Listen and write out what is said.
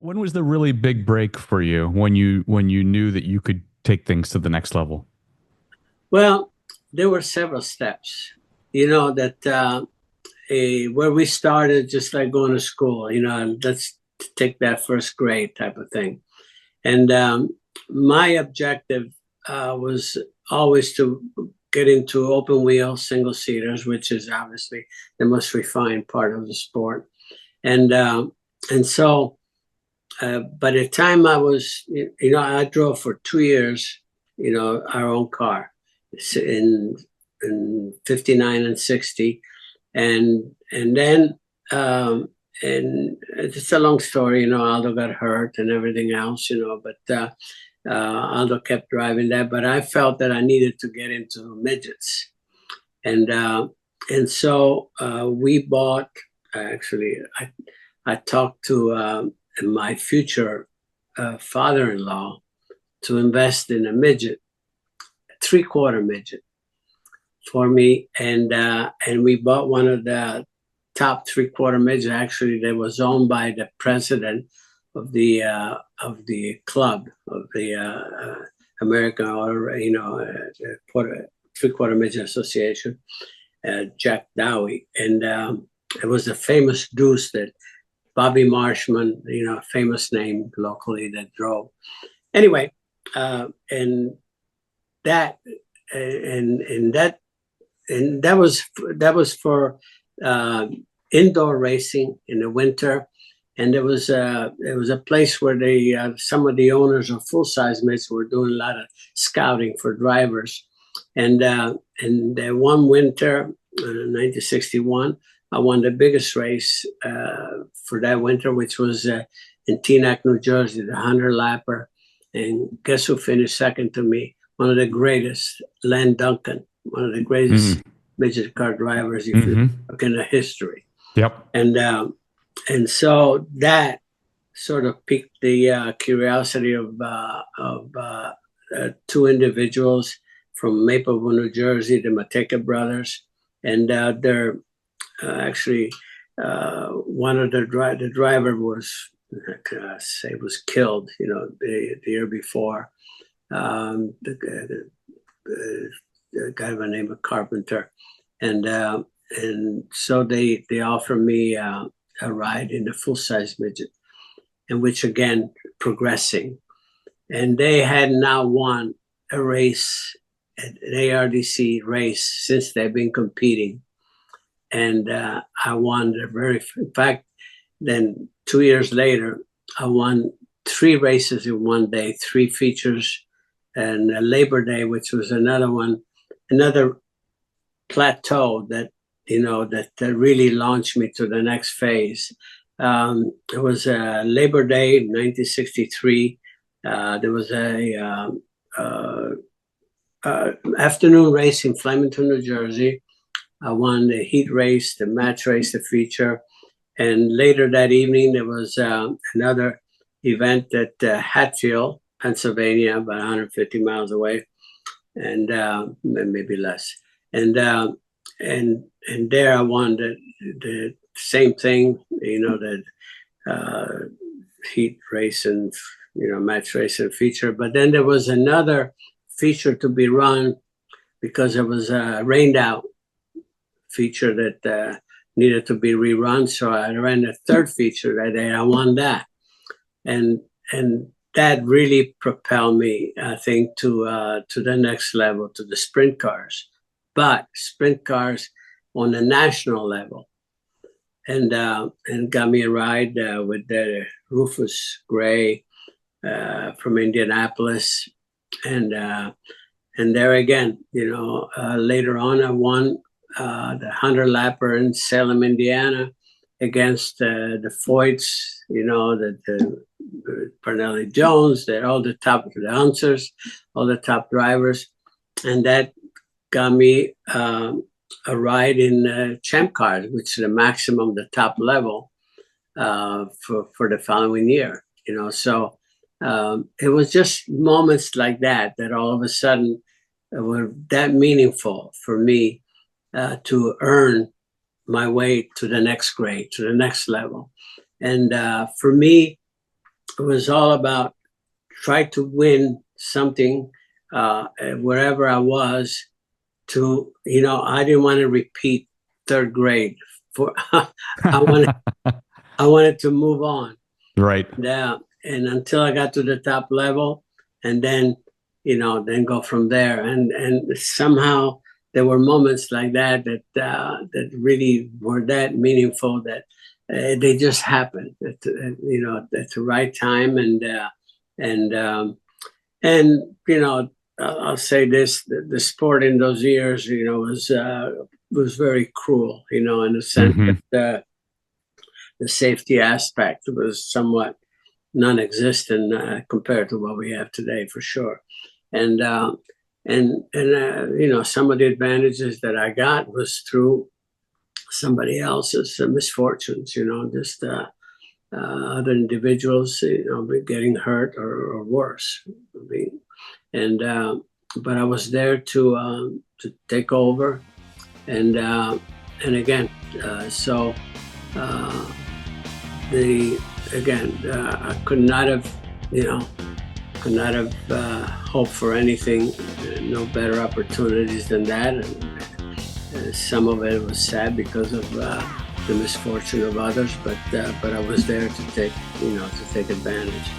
When was the really big break for you when you knew that you could take things to the next level? Well, there were several steps, that where we started just like going to school, and let's take that first grade type of thing. And my objective was always to get into open wheel single seaters, which is obviously the most refined part of the sport. And by the time I was, I drove for 2 years, our own car in in 59 and 60. And then and it's a long story, Aldo got hurt and everything else, but Aldo kept driving that. But I felt that I needed to get into midgets. And so we bought, actually, I talked to my future father-in-law to invest in a midget, a three-quarter midget for me, and we bought one of the top three-quarter midgets. Actually, that was owned by the president of the club of the American, or three-quarter midget association, Jack Dowie, and it was a famous deuce that Bobby Marshman, a famous name locally, that drove. Anyway, and that and that that was for indoor racing in the winter. And it was a place where some of the owners of full size mitts were doing a lot of scouting for drivers. And one winter, 1961, I won the biggest race for that winter, which was in Teaneck, New Jersey, the 100-lapper. And guess who finished second to me? One of the greatest, Len Duncan, one of the greatest Mm. midget car drivers if you Hmm. look in the history. Yep. And so that sort of piqued the curiosity of two individuals from Mapleville, New Jersey, the Mateka brothers. And they're actually, one of the driver was, say, was killed, the year before. The guy by the name of Carpenter, and so they offered me a ride in the full size midget, in which again progressing, and they had now won a race, an ARDC race, since they've been competing, and I won in fact, then 2 years later, I won three races in one day, three features, and Labor Day, which was another plateau that really launched me to the next phase. It was Labor Day 1963. There was a afternoon race in Flemington, New Jersey. I won the heat race, the match race, the feature, and later that evening there was another event at Hatfield, Pennsylvania, about 150 miles away, and maybe less. And there I won the same thing, the heat race and match race and feature. But then there was another feature to be run because it was a rained out feature that needed to be rerun. So I ran the third feature that day. I won that, and that really propelled me, I think, to the next level, to the sprint cars, but sprint cars on the national level, and got me a ride with the Rufus Gray from Indianapolis, and there again, later on, I won the 100-lapper in Salem, Indiana, against the Foyts, the Parnelli Jones, all the top announcers, all the top drivers, and that got me a ride in Champ Cars, which is the maximum, the top level for the following year. So it was just moments like that all of a sudden were that meaningful for me to earn my way to the next grade, to the next level. And for me, it was all about try to win something wherever I was. To I didn't want to repeat third grade. For I wanted to move on. Right. And until I got to the top level, and then then go from there. And somehow there were moments like that that really were that meaningful, that they just happened at the right time. I'll say this: the sport in those years, was very cruel, in the sense that the safety aspect was somewhat non-existent compared to what we have today, for sure. And some of the advantages that I got was through somebody else's misfortunes, just other individuals, getting hurt or worse. But I was there to take over, and again, so I could not have hoped for anything, no better opportunities than that. And some of it was sad because of the misfortune of others, but I was there to take advantage.